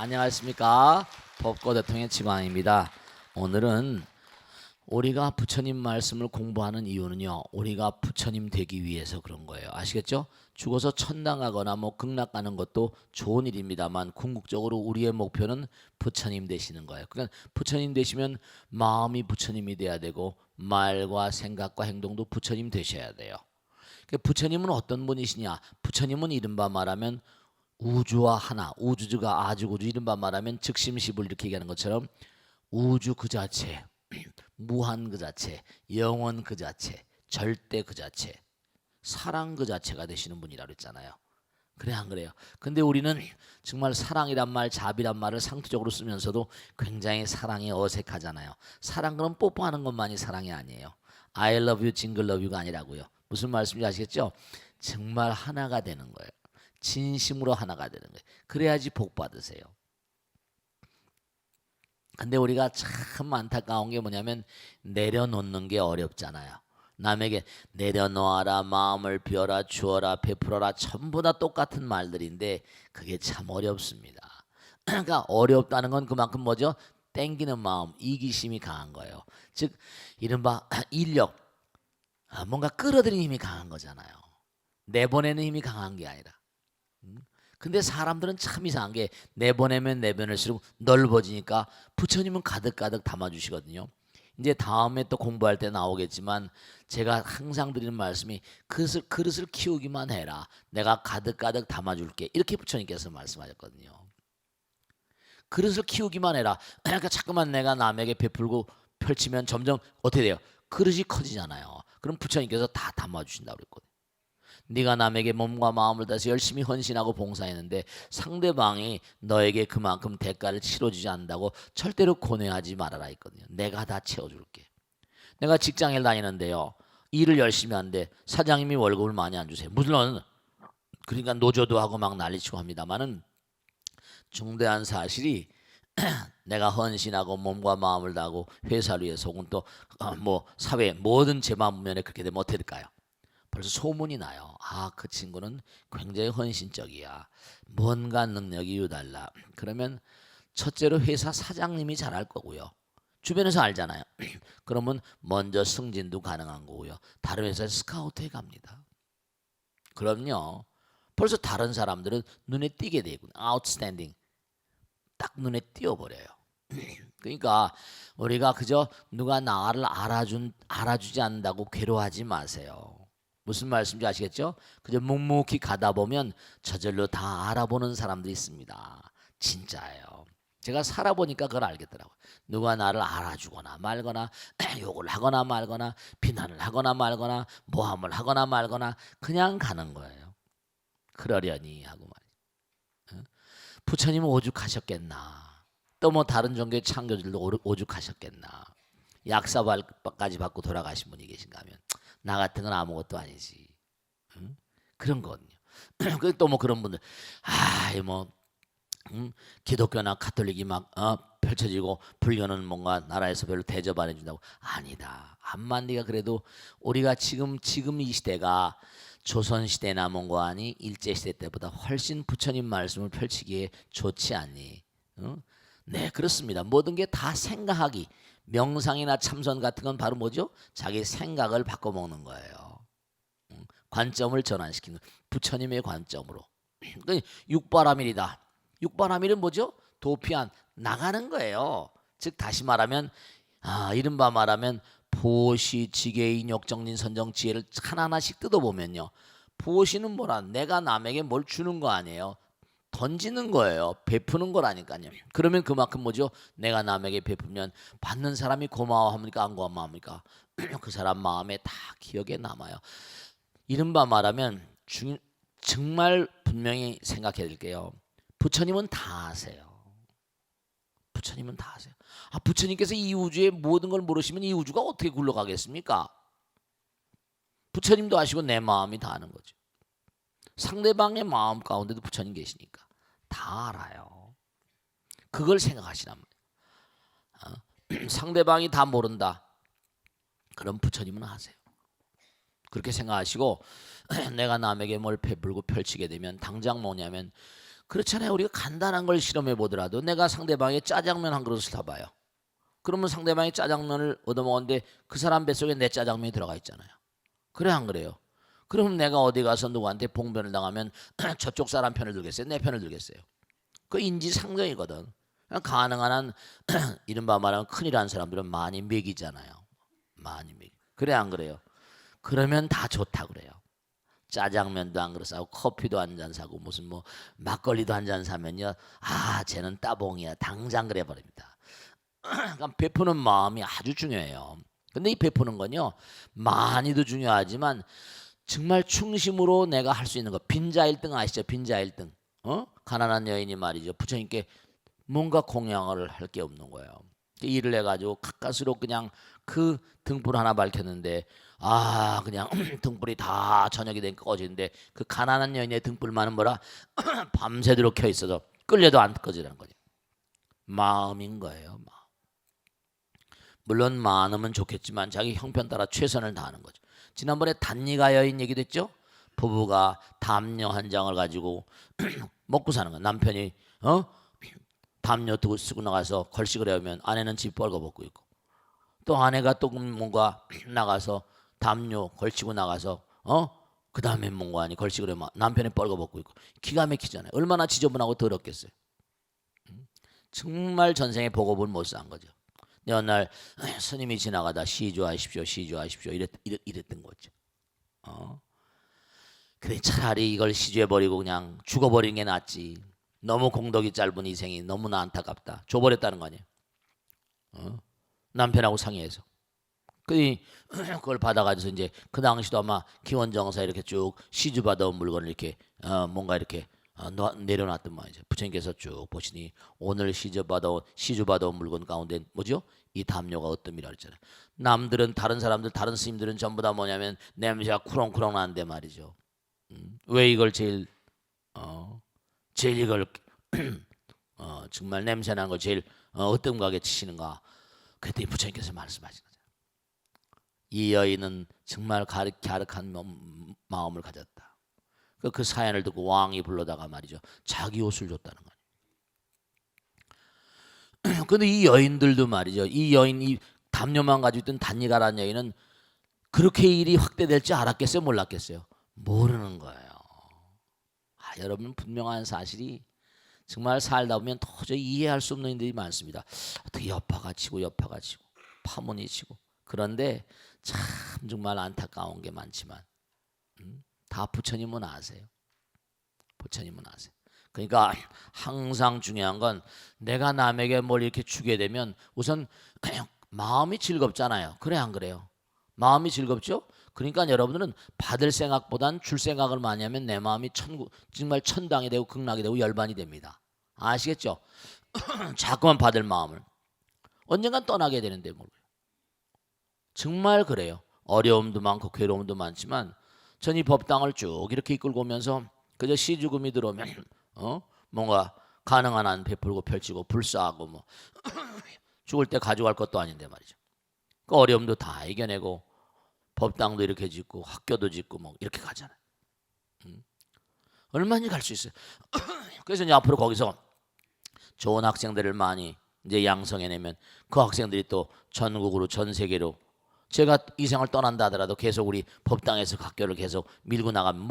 안녕하십니까. 법고 대통령 지광입니다. 오늘은 우리가 부처님 말씀을 공부하는 이유는요, 우리가 부처님 되기 위해서 그런 거예요. 아시겠죠? 죽어서 천당 가거나 뭐 극락 가는 것도 좋은 일입니다만 궁극적으로 우리의 목표는 부처님 되시는 거예요. 그러니까 부처님 되시면 마음이 부처님이 돼야 되고 말과 생각과 행동도 부처님 되셔야 돼요. 그러니까 부처님은 어떤 분이시냐? 부처님은 이른바 말하면 우주와 하나, 우주가 아주구주, 이른바 말하면 즉심시불 이렇게 얘기하는 것처럼 우주 그 자체, 무한 그 자체, 영원 그 자체, 절대 그 자체, 사랑 그 자체가 되시는 분이라고 했잖아요. 그래 안 그래요? 근데 우리는 정말 사랑이란 말, 자비란 말을 상투적으로 쓰면서도 굉장히 사랑이 어색하잖아요. 사랑 그럼 뽀뽀하는 것만이 사랑이 아니에요. I love you, 징글 love you가 아니라고요. 무슨 말씀인지 아시겠죠? 정말 하나가 되는 거예요. 진심으로 하나가 되는 거예요. 그래야지 복 받으세요. 근데 우리가 참 안타까운 게 뭐냐면 내려놓는 게 어렵잖아요. 남에게 내려놓아라, 마음을 비워라, 주어라, 베풀어라, 전부 다 똑같은 말들인데 그게 참 어렵습니다. 그러니까 어렵다는 건 그만큼 뭐죠? 땡기는 마음, 이기심이 강한 거예요. 즉 이른바 인력, 뭔가 끌어들이는 힘이 강한 거잖아요. 내보내는 힘이 강한 게 아니라. 근데 사람들은 참 이상한 게 내보내면 내보낼수록 넓어지니까 부처님은 가득가득 담아주시거든요. 이제 다음에 또 공부할 때 나오겠지만 제가 항상 드리는 말씀이 그릇을 키우기만 해라. 내가 가득가득 담아줄게. 이렇게 부처님께서 말씀하셨거든요. 그릇을 키우기만 해라. 그러니까 자꾸만 내가 남에게 베풀고 펼치면 점점 어떻게 돼요? 그릇이 커지잖아요. 그럼 부처님께서 다 담아주신다고 그랬거든요. 네가 남에게 몸과 마음을 다해서 열심히 헌신하고 봉사했는데 상대방이 너에게 그만큼 대가를 치러주지 않는다고 절대로 고뇌하지 말아라 했거든요. 내가 다 채워줄게. 내가 직장에 다니는데요, 일을 열심히 하는데 사장님이 월급을 많이 안 주세요. 물론 그러니까 노조도 하고 막 난리치고 합니다만은 중대한 사실이 내가 헌신하고 몸과 마음을 다하고 회사를 위해서 혹은 또 뭐 사회 모든 재반면에 그렇게 되면 어떻게 될까요? 벌써 소문이 나요. 아, 그 친구는 굉장히 헌신적이야. 뭔가 능력이 유달라. 그러면 첫째로 회사 사장님이 잘할 거고요. 주변에서 알잖아요. 그러면 먼저 승진도 가능한 거고요. 다른 회사에 스카우트해 갑니다. 그럼요. 벌써 다른 사람들은 눈에 띄게 되고 아웃스탠딩 딱 눈에 띄어버려요. 그러니까 우리가 그저 누가 나를 알아주지 않는다고 괴로워하지 마세요. 무슨 말씀인지 아시겠죠? 그저 묵묵히 가다 보면 저절로 다 알아보는 사람들이 있습니다. 진짜예요. 제가 살아보니까 그걸 알겠더라고요. 누가 나를 알아주거나 말거나 욕을 하거나 말거나 비난을 하거나 말거나 모함을 하거나 말거나 그냥 가는 거예요. 그러려니 하고 말이죠. 부처님은 오죽하셨겠나. 또 뭐 다른 종교의 창조들도 오죽하셨겠나. 약사발까지 받고 돌아가신 분이 계신가 하면 나 같은 건 아무것도 아니지. 응? 그런 거거든요. 또 뭐 그런 분들 뭐 기독교나 가톨릭이 막 펼쳐지고 불교는 뭔가 나라에서 별로 대접 안 해준다고. 아니다. 암만 네가 그래도 우리가 지금 이 시대가 조선시대나 뭔가 아니 일제시대 때보다 훨씬 부처님 말씀을 펼치기에 좋지 않니? 응? 네, 그렇습니다. 모든 게 다 생각하기. 명상이나 참선 같은 건 바로 뭐죠? 자기 생각을 바꿔먹는 거예요. 관점을 전환시키는 부처님의 관점으로. 육바라밀이다. 육바라밀은 뭐죠? 도피한 나가는 거예요. 즉 다시 말하면 이른바 말하면 보시, 지계인, 역정린, 선정, 지혜를 하나하나씩 뜯어보면요. 보시는 뭐라 내가 남에게 뭘 주는 거 아니에요. 던지는 거예요. 베푸는 거라니까요. 그러면 그만큼 뭐죠? 내가 남에게 베푸면 받는 사람이 고마워합니까? 안 고마워합니까? 그 사람 마음에 다 기억에 남아요. 이른바 말하면 정말 분명히 생각해야 될게요. 부처님은 다 아세요. 부처님은 다 아세요. 부처님께서 이 우주의 모든 걸 모르시면 이 우주가 어떻게 굴러가겠습니까? 부처님도 아시고 내 마음이 다 아는 거죠. 상대방의 마음 가운데도 부처님 계시니까 다 알아요. 그걸 생각하시란 말이에요. 상대방이 다 모른다. 그럼 부처님은 아세요. 그렇게 생각하시고 내가 남에게 뭘 베풀고 펼치게 되면 당장 뭐냐면 그렇잖아요. 우리가 간단한 걸 실험해 보더라도 내가 상대방의 짜장면 한 그릇을 사봐요. 그러면 상대방이 짜장면을 얻어먹었는데 그 사람 뱃속에 내 짜장면이 들어가 있잖아요. 그래 안 그래요? 그럼 내가 어디 가서 누구한테 봉변을 당하면 저쪽 사람 편을 들겠어요? 내 편을 들겠어요? 그 인지상정이거든. 가능한 한 이른바 말하면 큰일 한 사람들은 많이 먹이잖아요. 많이 먹이. 그래 안 그래요? 그러면 다 좋다 그래요. 짜장면도 한 그릇 사고 커피도 한 잔 사고 무슨 뭐 막걸리도 한 잔 사면요. 아 쟤는 따봉이야. 당장 그래 버립니다. 그러니까 베푸는 마음이 아주 중요해요. 근데 이 베푸는 건요. 많이도 중요하지만 정말 중심으로 내가 할 수 있는 거. 빈자 1등 아시죠? 빈자 1등. 가난한 여인이 말이죠. 부처님께 뭔가 공양을 할 게 없는 거예요. 일을 해가지고 가까스로 그냥 그 등불 하나 밝혔는데 아 그냥 등불이 다 저녁이 된 꺼지는데 그 가난한 여인의 등불만은 뭐라 밤새도록 켜 있어도 끌려도 안 꺼지라는 거죠. 마음인 거예요. 마음. 물론 많으면 좋겠지만 자기 형편 따라 최선을 다하는 거죠. 지난번에 단니가 여인 얘기됐죠. 부부가 담요 한 장을 가지고 먹고 사는 거야. 남편이 담요 두고 쓰고 나가서 걸식을 해오면 아내는 집 벌거벗고 있고 또 아내가 또 뭔가 나가서 담요 걸치고 나가서 그 다음에 뭔가 하니 걸식을 하면 남편이 벌거벗고 있고 기가 막히잖아요. 얼마나 지저분하고 더럽겠어요. 정말 전생에 보고를 못 산 거죠. 어느 날 스님이 지나가다 시주하십시오 시주하십시오 이랬던 거죠. 그래 차라리 이걸 시주해버리고 그냥 죽어버리는 게 낫지. 너무 공덕이 짧은 이생이 너무나 안타깝다. 줘버렸다는 거 아니에요. 남편하고 상의해서. 그걸 받아가지고 이제 그 당시도 아마 기원정사 이렇게 쭉 시주 받아온 물건을 이렇게 뭔가 이렇게 내려놨던 말이죠. 부처님께서 쭉 보시니 오늘 시주 받아온 물건 가운데 뭐죠? 이 담요가 어떤이라 그랬잖아요. 남들은 다른 사람들 다른 스님들은 전부 다 뭐냐면 냄새가 쿠렁쿠렁 나는데 말이죠. 왜 이걸 제일 이걸 정말 냄새 나는 걸 제일 어떤가게 치시는가? 그랬더니 부처님께서 말씀하신 거죠. 이 여인은 정말 갸륵한 마음을 가졌다. 그 사연을 듣고 왕이 불러다가 말이죠. 자기 옷을 줬다는 거예요. 근데 이 여인들도 말이죠. 이 여인 이 담요만 가지고 있던 단니가라는 여인은 그렇게 일이 확대될지 알았겠어요? 몰랐겠어요? 모르는 거예요. 여러분 분명한 사실이 정말 살다 보면 도저히 이해할 수 없는 일들이 많습니다. 어떻게 여파가 치고 파문이 치고 그런데 참 정말 안타까운 게 많지만 다 부처님은 아세요. 부처님은 아세요. 그러니까 항상 중요한 건 내가 남에게 뭘 이렇게 주게 되면 우선 마음이 즐겁잖아요. 그래 안 그래요? 마음이 즐겁죠? 그러니까 여러분들은 받을 생각보단 줄 생각을 많이 하면 내 마음이 정말 천당이 되고 극락이 되고 열반이 됩니다. 아시겠죠? 자꾸만 받을 마음을 언젠간 떠나게 되는데 뭘 정말 그래요. 어려움도 많고 괴로움도 많지만 전 이 법당을 쭉 이렇게 이끌고 오면서 그저 시주금이 들어오면 뭔가 가능한 한 베풀고 펼치고 불사하고 뭐 죽을 때 가져갈 것도 아닌데 말이죠. 그 어려움도 다 이겨내고 법당도 이렇게 짓고 학교도 짓고 뭐 이렇게 가잖아요. 얼마나 갈 수 있어요. 그래서 이제 앞으로 거기서 좋은 학생들을 많이 이제 양성해내면 그 학생들이 또 전국으로 전 세계로 제가 이 생을 떠난다 하더라도 계속 우리 법당에서 학교를 계속 밀고 나가면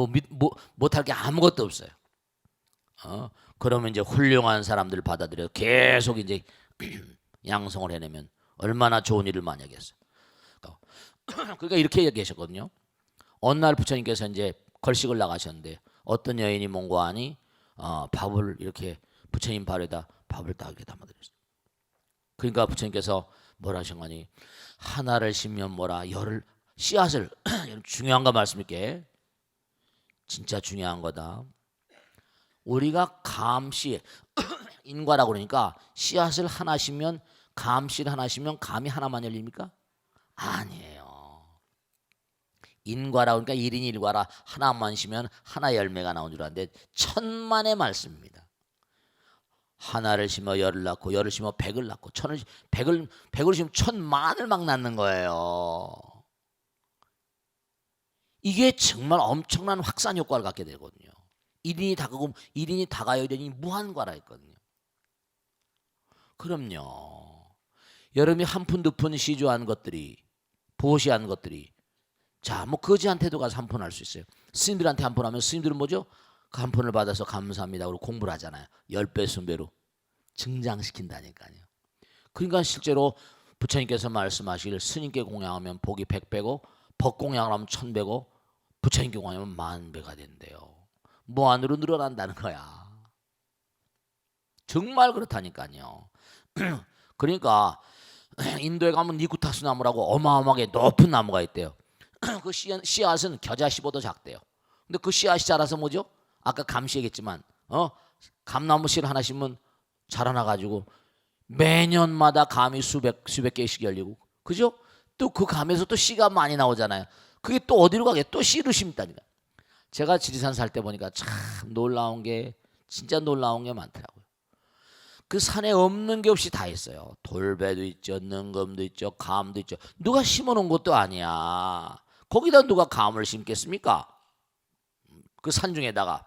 못할 게 아무것도 없어요. 그러면 이제 훌륭한 사람들 받아들여 계속 이제 양성을 해내면 얼마나 좋은 일을 많이 하겠어요. 그러니까 이렇게 얘기하셨거든요. 어느 날 부처님께서 이제 걸식을 나가셨는데 어떤 여인이 뭔가 하니 밥을 이렇게 부처님 발에다 밥을 딱 이렇게 담아드렸어요. 그러니까 부처님께서 뭐라 하셨거니 하나를 심으면 뭐라 열을 씨앗을 중요한 거 말씀드릴게. 진짜 중요한 거다. 우리가 감씨 인과라고 그러니까 씨앗을 하나 심으면 감씨를 하나 심으면 감이 하나만 열립니까? 아니에요. 인과라 그러니까 1인 1과라 하나만 심으면 하나 열매가 나온 줄 아는데 천만의 말씀입니다. 하나를 심어 열을 낳고 열을 심어 백을 낳고 백을 심으면 천만을 막 낳는 거예요. 이게 정말 엄청난 확산 효과를 갖게 되거든요. 1인이 다가고 1인이 다가야 되니 무한과라 했거든요. 그럼요. 여러분이 한 푼 두 푼 시주한 것들이 보시한 것들이 자, 뭐 거지한테도 가서 한 푼 할 수 있어요. 스님들한테 한 푼 하면 스님들은 뭐죠? 그 한 푼을 받아서 감사합니다. 그리고 공부를 하잖아요. 10배, 20배로 증장시킨다니까요. 그러니까 실제로 부처님께서 말씀하시길 스님께 공양하면 복이 100배고 법공양을 하면 1000배고 부처님께 공양하면 10,000배가 된대요. 무한으로 늘어난다는 거야. 정말 그렇다니까요. 그러니까 인도에 가면 니쿠타스 나무라고 어마어마하게 높은 나무가 있대요. 그 씨앗은 겨자씨보다 작대요. 근데 그 씨앗이 자라서 뭐죠? 아까 감씨 얘기했지만 감나무 씨 하나 심으면 자라나가지고 매년마다 감이 수백 개씩 열리고, 그죠? 또 그 감에서 또 씨가 많이 나오잖아요. 그게 또 어디로 가게? 또 씨를 심다니까. 제가 지리산 살 때 보니까 참 놀라운 게, 진짜 놀라운 게 많더라고요. 그 산에 없는 게 없이 다 있어요. 돌배도 있죠, 능검도 있죠, 감도 있죠. 누가 심어놓은 것도 아니야. 거기다 누가 감을 심겠습니까? 그 산중에다가.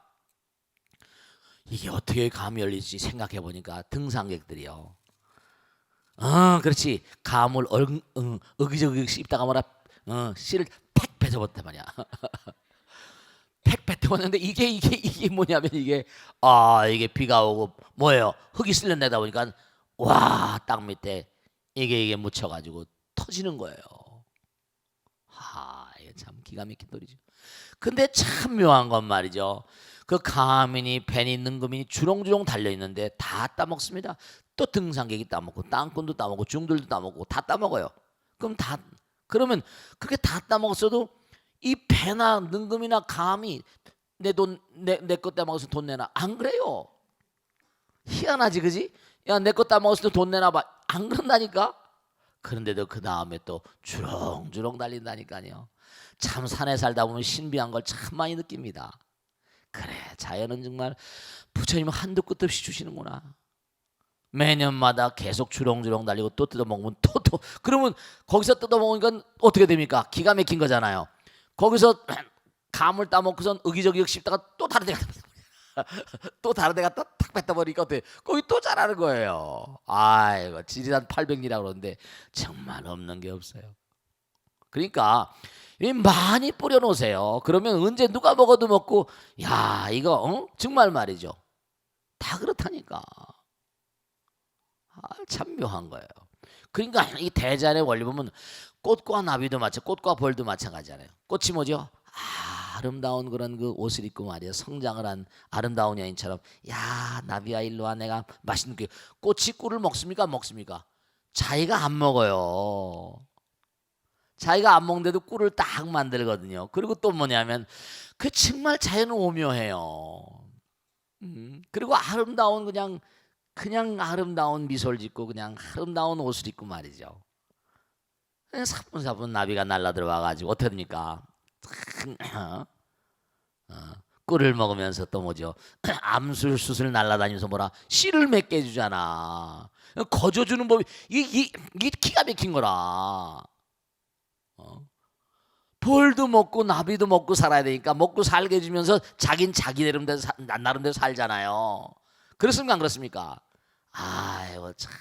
이게 어떻게 감이 열릴지 생각해 보니까 등산객들이요. 그렇지. 감을 어기저기 씹다가 뭐라 씨를 팩 뱉어버렸단 말이야. 팩 뱉어버렸는데 이게 뭐냐면 이게 비가 오고 뭐예요? 흙이 쓸려내다 보니까 와, 땅 밑에 이게 묻혀가지고 터지는 거예요. 이게 참 기가 막힌 소리죠. 근데 참 묘한 건 말이죠. 그 감이니 뱀이 능금이니 주렁주렁 달려 있는데 다 따먹습니다. 또 등산객이 따먹고 땅꾼도 따먹고 중들도 따먹고 다 따먹어요. 그러면 그게 다 따먹었어도 이 배나 능금이나 감이 내 거 따먹어서 돈 내나? 안 그래요. 희한하지, 그지? 야, 내 거 따먹어서 돈 내나 봐. 안 그런다니까. 그런데도 그 다음에 또 주렁주렁 달린다니까요. 참 산에 살다 보면 신비한 걸 참 많이 느낍니다. 그래, 자연은 정말 부처님은 한도 끝 없이 주시는구나. 매년마다 계속 주렁주렁 달리고 또 뜯어먹으면 또 그러면 거기서 뜯어먹으니까 어떻게 됩니까? 기가 막힌 거잖아요. 거기서 감을 따먹고선 의기저기 씹다가 또 다른 데 갔다 또 다른 데 갔다 탁 뱉어버리니까 어때? 거기 또 자라는 거예요. 아이고, 지리산 800리라고 그러는데 정말 없는 게 없어요. 그러니까 많이 뿌려놓으세요. 그러면 언제 누가 먹어도 먹고, 야, 이거 정말 말이죠. 다 그렇다니까. 참 묘한 거예요. 그러니까 이 대자연의 원리 보면 꽃과 나비도 꽃과 벌도 마찬가지잖아요. 꽃이 뭐죠? 아름다운 그런 그 옷을 입고 말이야, 성장을 한 아름다운 여인처럼, 야, 나비야 일로 와, 내가 맛있는 게. 꽃이 꿀을 먹습니까? 자기가 안 먹어요. 자기가 안 먹는데도 꿀을 딱 만들거든요. 그리고 또 뭐냐면 그 정말 자연은 오묘해요. 그리고 아름다운 그냥 아름다운 미소를 짓고 그냥 아름다운 옷을 입고 말이죠. 사뿐사뿐 나비가 날라 들어와가지고 어떻게 됩니까? 꿀을 먹으면서 또 뭐죠? 암술수술 날라다니면서 뭐라 씨를 맺게 해주잖아. 거저주는 법이 이게 기가 막힌 거라. 벌도 먹고 나비도 먹고 살아야 되니까 먹고 살게 해주면서 자긴 자기 나름대로 살잖아요. 그렇습니까, 안 그렇습니까? 아이고, 참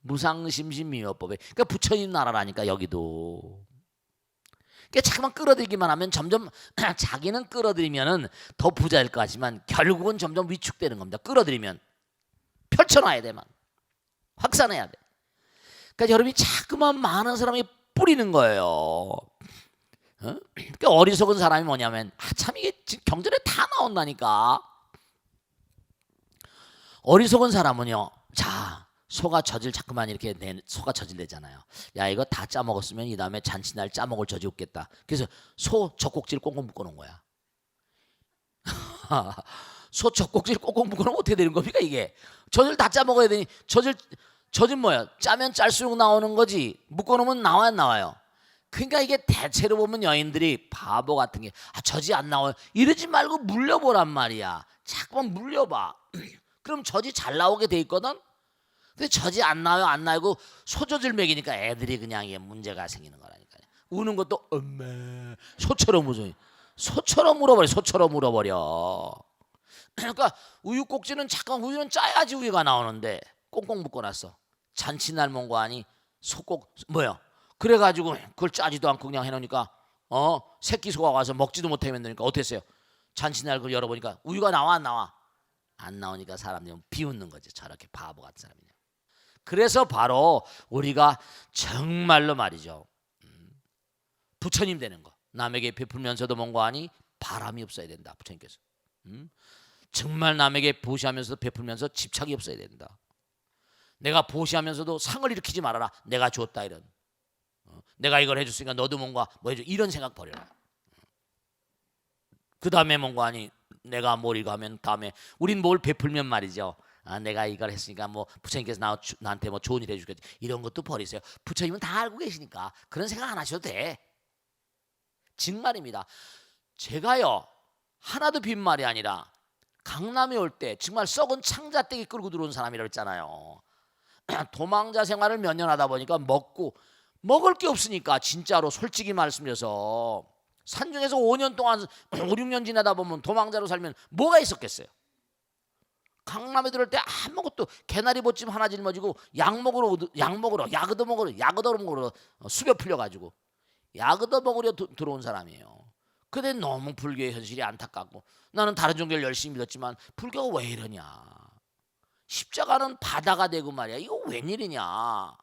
무상심신미묘법에. 그러니까 부처님 나라라니까 여기도. 그러니까 자꾸만 끌어들이기만 하면 점점 자기는 끌어들이면은 더 부자일 것 같지만 결국은 점점 위축되는 겁니다. 끌어들이면 펼쳐놔야 돼만, 확산해야 돼. 그러니까 여러분이 자꾸만 많은 사람이 뿌리는 거예요. 그러니까 어리석은 사람이 뭐냐면 참 이게 경전에 다 나온다니까. 어리석은 사람은요, 자, 소가 젖을 자꾸만 이렇게 소가 젖을 내잖아요. 야, 이거 다 짜먹었으면 이 다음에 잔치날 짜먹을 젖이 없겠다. 그래서 소 젖꼭지를 꽁꽁 묶어놓은 거야. 소 젖꼭지를 꽁꽁 묶어놓으면 어떻게 되는 겁니까 이게? 젖을 다 짜먹어야 되니 젖은 뭐야? 짜면 짤수록 나오는 거지. 묶어놓으면 나와야 나와요. 그러니까 이게 대체로 보면 여인들이 바보 같은 게 젖이 안 나와요. 이러지 말고 물려보란 말이야. 자꾸만 물려봐. 그럼 젖이 잘 나오게 돼 있거든. 근데 젖이 안 나오고 소젖을 먹이니까 애들이 그냥 이게 문제가 생기는 거라니까요. 우는 것도 엄마 소처럼 울어버려. 그러니까 우유 꼭지는 잠깐 우유는 짜야지 우유가 나오는데 꽁꽁 묶어놨어. 잔치날 뭔거 아니 소꼭 뭐야? 그래가지고 그걸 짜지도 않고 그냥 해놓으니까 새끼 소가 와서 먹지도 못하게 만드니까 어땠어요? 잔치날 그걸 열어보니까 우유가 나와 안 나와? 안 나오니까 사람들이 비웃는 거지. 저렇게 바보 같은 사람이냐. 그래서 바로 우리가 정말로 말이죠. 부처님 되는 거. 남에게 베풀면서도 뭔가 하니 바람이 없어야 된다. 부처님께서. 정말 남에게 보시하면서도 베풀면서 집착이 없어야 된다. 내가 보시하면서도 상을 일으키지 말아라. 내가 줬다 이런. 내가 이걸 해줬으니까 너도 뭔가 뭐 해줘. 이런 생각 버려라. 그 다음에 뭔가 하니 내가 뭘 이거 하면 다음에 우린 뭘 베풀면 말이죠. 내가 이걸 했으니까 뭐 부처님께서 나한테 뭐 좋은 일 해주겠지. 이런 것도 버리세요. 부처님은 다 알고 계시니까 그런 생각 안 하셔도 돼. 정말입니다. 제가요 하나도 빈말이 아니라 강남에 올 때 정말 썩은 창자떼기 끌고 들어온 사람이라고 했잖아요. 도망자 생활을 몇 년 하다 보니까 먹을 게 없으니까 진짜로 솔직히 말씀드려서 산중에서 5년 동안 5, 6년 지내다 보면 도망자로 살면 뭐가 있었겠어요? 강남에 들어올 때 아무것도 개나리 보찜 하나 짊어지고 약 먹으러 야그더 먹으러 수배 풀려가지고 야그더 먹으려 들어온 사람이에요. 근데 너무 불교의 현실이 안타깝고 나는 다른 종교를 열심히 믿었지만 불교가 왜 이러냐. 십자가는 바다가 되고 말이야. 이거 웬일이냐.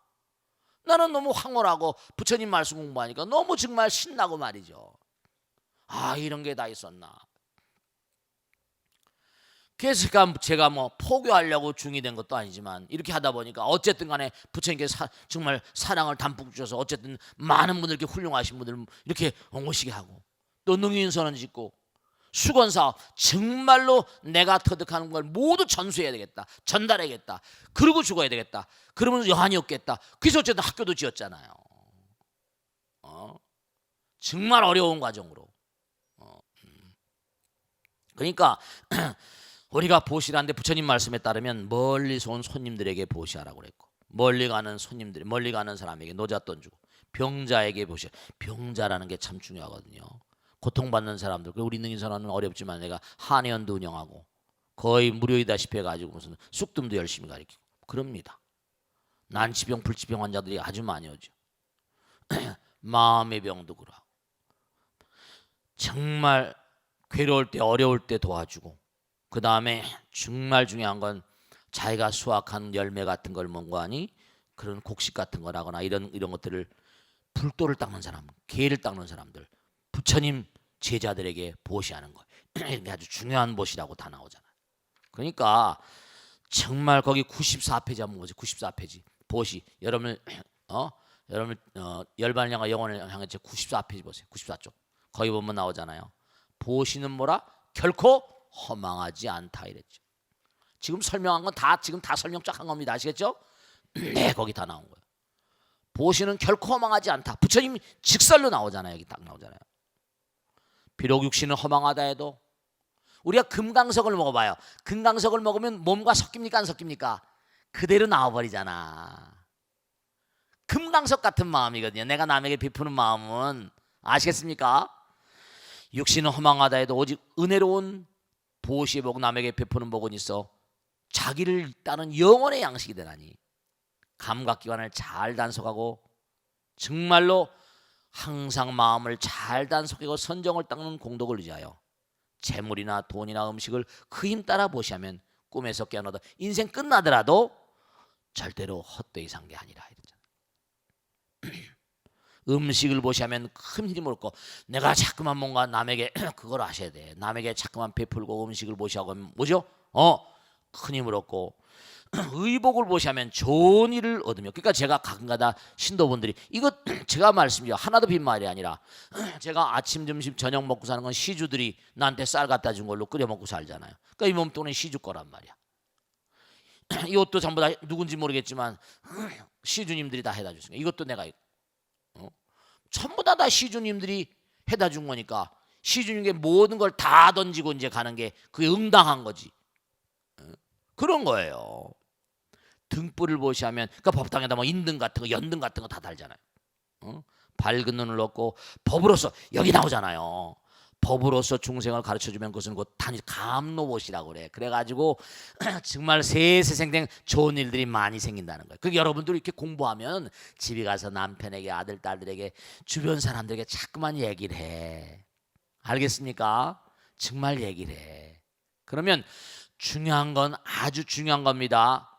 나는 너무 황홀하고 부처님 말씀 공부하니까 너무 정말 신나고 말이죠. 이런 게 다 있었나. 그래서 제가 뭐 포교하려고 중이 된 것도 아니지만 이렇게 하다 보니까 어쨌든 간에 부처님께서 정말 사랑을 담뿍 주셔서 어쨌든 많은 분들 이렇게 훌륭하신 분들 이렇게 오시게 하고 또 능인선언 짓고 수건사업 정말로 내가 터득하는 걸 모두 전수해야 되겠다. 전달해야겠다. 그러고 죽어야 되겠다. 그러면 여한이 없겠다. 그래서 어쨌든 학교도 지었잖아요. 정말 어려운 과정으로. 그러니까 우리가 보시라는데 부처님 말씀에 따르면 멀리서 온 손님들에게 보시하라고 그랬고 멀리 가는 사람에게 노잣돈 주고 병자에게 보시라. 병자라는 게 참 중요하거든요. 고통받는 사람들. 우리 능인선언은 어렵지만 내가 한의원도 운영하고 거의 무료이다시피 해가지고 무슨 쑥뜸도 열심히 가르치고 그럽니다. 난치병 불치병 환자들이 아주 많이 오죠. 마음의 병도 그러고 정말 괴로울 때 어려울 때 도와주고 그 다음에 정말 중요한 건 자기가 수확한 열매 같은 걸 뭔가 하니 그런 곡식 같은 거라거나 이런 것들을 불도를 닦는 사람, 개를 닦는 사람들 부처님 제자들에게 보시하는 거예요. 이게 아주 중요한 보시라고 다 나오잖아요. 그러니까 정말 거기 94페이지 한번 보세요. 94페이지 보시. 여러분 열반을 향하 영혼을 향해 94페이지 보세요. 94쪽 거기 보면 나오잖아요. 보시는 뭐라? 결코 허망하지 않다 이랬죠. 지금 설명한 건 지금 다 설명 쫙 한 겁니다. 아시겠죠? 네, 거기 다 나온 거예요. 보시는 결코 허망하지 않다. 부처님 직설로 나오잖아요. 여기 딱 나오잖아요. 비록 육신은 허망하다 해도 우리가 금강석을 먹어봐요. 금강석을 먹으면 몸과 섞입니까 안 섞입니까? 그대로 나와버리잖아. 금강석 같은 마음이거든요. 내가 남에게 베푸는 마음은 아시겠습니까? 육신은 허망하다 해도 오직 은혜로운 보시의 복 남에게 베푸는 복은 있어 자기를 따는 영혼의 양식이 되나니 감각기관을 잘 단속하고 정말로 항상 마음을 잘 단속하고 선정을 닦는 공덕을 의지하여 재물이나 돈이나 음식을 그 힘 따라 보시하면 꿈에서 깨어나도 인생 끝나더라도 절대로 헛되이 산 게 아니라 이랬잖아요. 음식을 보시하면 큰 힘을 얻고 내가 자꾸만 뭔가 남에게 그걸 아셔야 돼. 남에게 자꾸만 베풀고 음식을 보시하고 하면 뭐죠? 큰 힘을 얻고 의복을 보시하면 좋은 일을 얻으며 그러니까 제가 가끔가다 신도분들이 이거 제가 말씀드려 하나도 빈말이 아니라 제가 아침 점심 저녁 먹고 사는 건 시주들이 나한테 쌀 갖다 준 걸로 끓여 먹고 살잖아요. 그러니까 이 몸뚱이는 시주 거란 말이야. 이 옷도 전부 다 누군지 모르겠지만 시주님들이 다 해다 줬으니까 이것도 내가 전부 다 시주님들이 해다 준 거니까 시주님께 모든 걸 다 던지고 이제 가는 게 그게 응당한 거지. 그런 거예요. 등불을 보시하면 그러니까 법당에다 뭐 인등 같은 거 연등 같은 거 다 달잖아요. 밝은 눈을 얻고 법으로서 여기 나오잖아요. 법으로서 중생을 가르쳐주면 그것은 곧 단지 감로봇이라고 그래. 그래가지고 정말 세세생생 좋은 일들이 많이 생긴다는 거예요. 그 여러분들 이렇게 공부하면 집에 가서 남편에게 아들 딸들에게 주변 사람들에게 자꾸만 얘기를 해. 알겠습니까? 정말 얘기를 해. 그러면 중요한 건 아주 중요한 겁니다.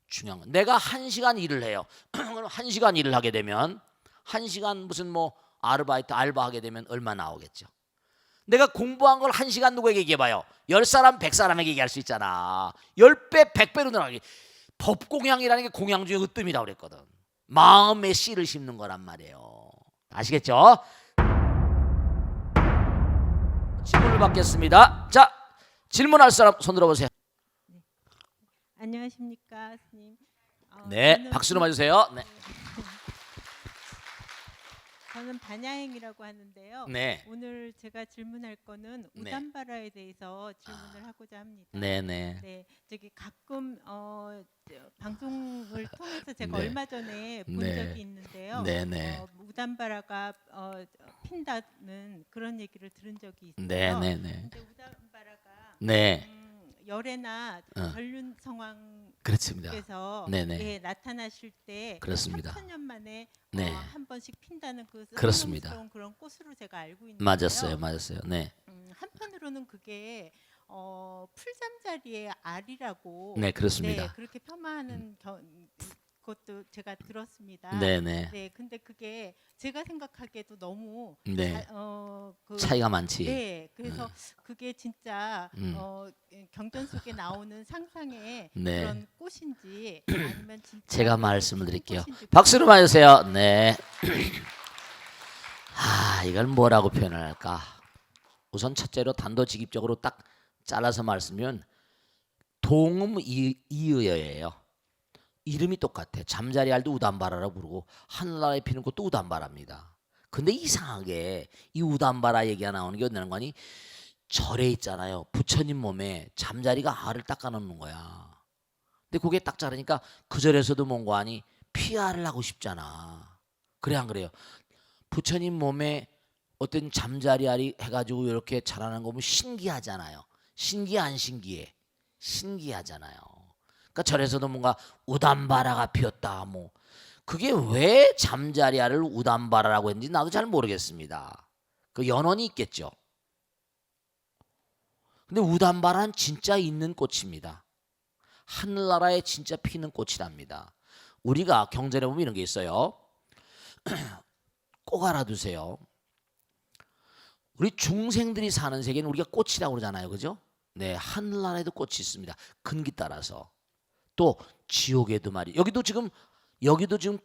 중요한 건 내가 1시간 일을 해요. 그럼 1시간 일을 하게 되면 1시간 무슨 뭐 아르바이트 알바하게 되면 얼마 나오겠죠. 내가 공부한 걸 1시간 누구에게 얘기해봐요. 10사람 100사람에게 얘기할 수 있잖아. 10배 100배로 늘어나게. 법공양이라는 게 공양 중에 으뜸이라고 그랬거든. 마음에 씨를 심는 거란 말이에요. 아시겠죠? 질문을 받겠습니다. 자, 질문할 사람 손 들어보세요. 네. 안녕하십니까, 스님. 네, 박수로 맞으세요. 네. 저는 반야행이라고 하는데요. 네. 오늘 제가 질문할 거는 네. 우담바라에 대해서 질문을 하고자 합니다. 네네. 네, 저기 가끔 방송을 통해서 제가 네. 얼마 전에 본 네. 적이 있는데요. 네네. 우담바라가 핀다는 그런 얘기를 들은 적이 있어요. 네네네. 근데 우담바라가 네. 열애나 전륜 상황 그렇습니다. 께서 네네. 예, 나타나실 때 그렇습니다. 3,000년 만에 네. 한 번씩 핀다는 그 그렇습니다. 성스러운 그런 꽃으로 제가 알고 있는데요. 맞았어요. 네. 한편으로는 그게 풀잠자리의 알이라고 네, 그렇습니다. 네, 그렇게 폄하하는 것도 제가 들었습니다. 네네. 네, 근데 그게 제가 생각하기에도 너무 네. 그 차이가 많지. 네, 그래서 그게 진짜 음. 경전 속에 나오는 상상의 네. 그런 꽃인지 아니면 진짜 제가 말씀을 드릴게요. 꽃인지 박수로 맞으세요. 네. 이걸 뭐라고 표현을 할까? 우선 첫째로 단도직입적으로 딱 잘라서 말씀드리면 동음 이의어예요. 이름이 똑같아. 잠자리 알도 우담바라라고 부르고 하늘나라에 피는 꽃도 우담바라입니다. 근데 이상하게 이 우담바라 얘기가 나오는 게 어디는 거니? 절에 있잖아요. 부처님 몸에 잠자리가 알을 닦아놓는 거야. 근데 그게 딱 자르니까 그 절에서도 뭔가 하니 피알을 하고 싶잖아. 그래 안 그래요? 부처님 몸에 어떤 잠자리 알이 해가지고 이렇게 자라는 거 보면 신기하잖아요. 신기해 안 신기해? 신기하잖아요. 그러니까 절에서도 뭔가 우담바라가 피었다 뭐 그게 왜 잠자리 알을 우담바라라고 했는지 나도 잘 모르겠습니다. 그 연원이 있겠죠. 근데 우담바라는 진짜 있는 꽃입니다. 하늘나라에 진짜 피는 꽃이랍니다. 우리가 경전에 보면 이런 게 있어요. 꼭 알아두세요. 우리 중생들이 사는 세계는 우리가 꽃이라고 그러잖아요. 그죠? 네, 하늘나라에도 꽃이 있습니다. 근기 따라서. 또 지옥에도 말이 여기도 지금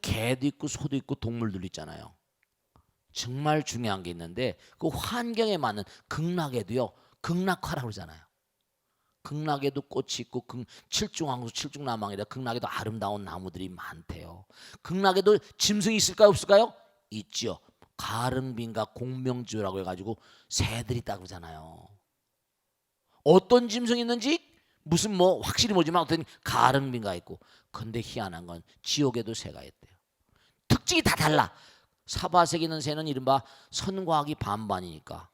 개도 있고 소도 있고 동물들 있잖아요. 정말 중요한 게 있는데 그 환경에 맞는 극락에도요. 극락화라고 그러잖아요. 극락에도 꽃이 있고 칠중왕수 칠중남왕이라 극락에도 아름다운 나무들이 많대요. 극락에도 짐승이 있을까요 없을까요? 있죠. 가릉빈과 공명주라고 해가지고 새들이 있다고 그러잖아요. 어떤 짐승이 있는지 무슨 뭐 확실히 모르지만 어떤 가릉빈가 있고 근데 희한한 건 지옥에도 새가 있대요. 특징이 다 달라. 사바색에 있는 새는 이른바 선과학이 반반이니까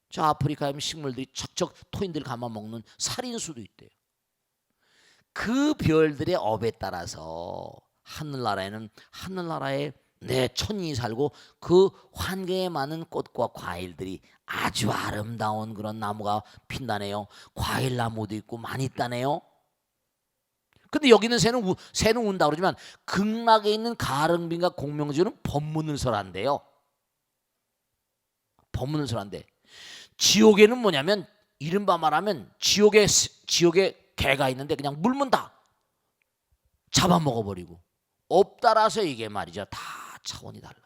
저 아프리카에 있는 식물들이 척척 토인들 감아먹는 살인수도 있대요. 그 별들의 업에 따라서 하늘나라에는 하늘나라에 천인이 살고 그 환경에 많은 꽃과 과일들이 아주 아름다운 그런 나무가 핀다네요. 과일나무도 있고 많이 있다네요. 근데 여기는 새는 운다 그러지만 극락에 있는 가릉빈과 공명주는 법문을 설한대요. 법문을 설한대. 지옥에는 뭐냐면 이른바 말하면 지옥에 개가 있는데 그냥 물면 다 잡아먹어버리고 업 따라서 이게 말이죠. 다 차원이 달라요.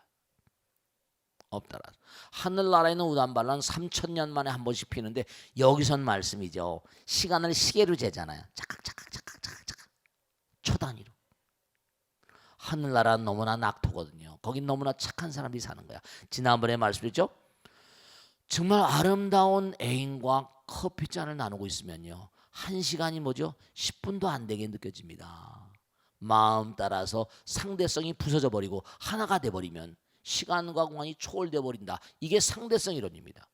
업 따라서. 하늘나라에는 우담바라는 3,000년 만에 한 번씩 피는데 여기선 말씀이죠. 시간을 시계로 재잖아요. 착각 초단위로. 하늘나라는 너무나 낙토거든요. 거긴 너무나 착한 사람들이 사는 거야. 지난번에 말씀드렸죠. 정말 아름다운 애인과 커피잔을 나누고 있으면요. 1시간이 뭐죠? 10분도 안 되게 느껴집니다. 마음 따라서 상대성이 부서져 버리고 하나가 돼 버리면 시간과 공간이 초월돼 버린다. 이게 상대성 이론입니다.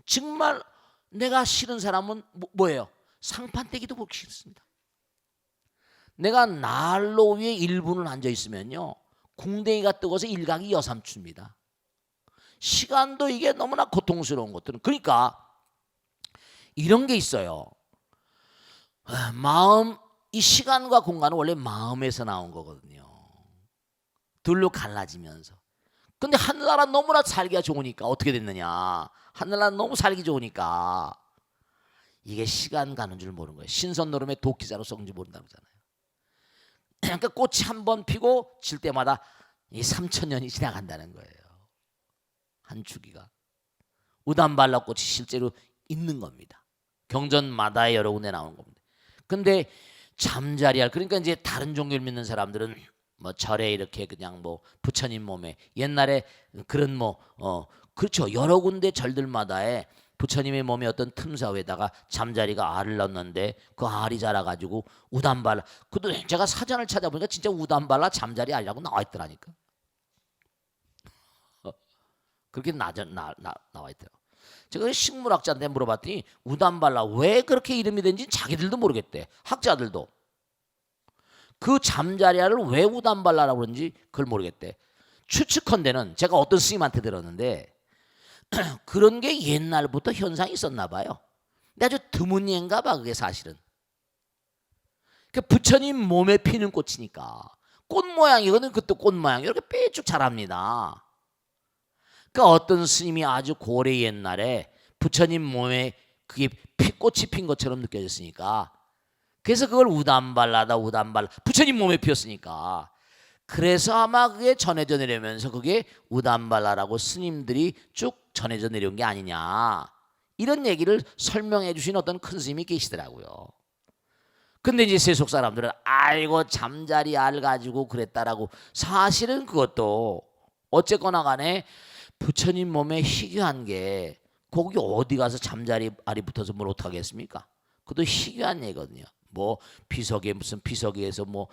정말 내가 싫은 사람은 뭐예요? 상판떼기도 보기 싫습니다. 내가 난로 위에 1분을 앉아 있으면요, 궁뎅이가 뜨거워서 일각이 여삼춥니다. 시간도 이게 너무나 고통스러운 것들은, 그러니까 이런 게 있어요. 마음, 이 시간과 공간은 원래 마음에서 나온 거거든요. 둘로 갈라지면서. 근데 하늘나라 너무나 살기가 좋으니까 어떻게 됐느냐? 하늘나라 너무 살기 좋으니까 이게 시간 가는 줄 모르는 거예요. 신선노름의 도끼자로 썩는지 모른다고 하잖아요. 그러니까 꽃이 한 번 피고 질 때마다 이 3,000년이 지나간다는 거예요. 한 주기가. 우담발라꽃이 실제로 있는 겁니다. 경전마다에 여러 군데 나오는 겁니다. 근데 잠자리할, 그러니까 이제 다른 종교를 믿는 사람들은 뭐 절에 이렇게 그냥 뭐 부처님 몸에 옛날에 그런 그렇죠, 여러 군데 절들마다에 부처님의 몸에 어떤 틈사위에다가 잠자리가 알을 넣었는데 그 알이 자라가지고 우담발라, 그도 제가 사전을 찾아보니까 진짜 우담발라 잠자리 알이라고 나와 있더라니까. 그렇게 나와 있더라고. 제가 식물학자한테 물어봤더니 우담발라 왜 그렇게 이름이 된지 자기들도 모르겠대. 학자들도 그 잠자리알을 왜 우담발라라고 그런지 그걸 모르겠대. 추측컨대는 제가 어떤 스님한테 들었는데 그런 게 옛날부터 현상이 있었나 봐요. 근데 아주 드문 예인가 봐 그게 사실은. 그 부처님 몸에 피는 꽃이니까 꽃 모양이거든. 그것도 꽃 모양 이렇게 삐쭉 자랍니다. 그러니까 어떤 스님이 아주 고래 옛날에 부처님 몸에 그게 꽃이 핀 것처럼 느껴졌으니까 그래서 그걸 우담발라다 우담발라, 부처님 몸에 피었으니까 그래서 아마 그게 전해져 내려면서 그게 우담발라라고 스님들이 쭉 전해져 내려온 게 아니냐, 이런 얘기를 설명해 주신 어떤 큰 스님이 계시더라고요. 근데 이제 세속 사람들은 아이고 잠자리 알 가지고 그랬다라고. 사실은 그것도 어쨌거나 간에 부처님 몸에 희귀한 게 거기 어디 가서 잠자리 알이 붙어서 뭘 어떡하겠습니까? 그것도 희귀한 얘기거든요. 뭐 비석에 무슨 비석에서 뭐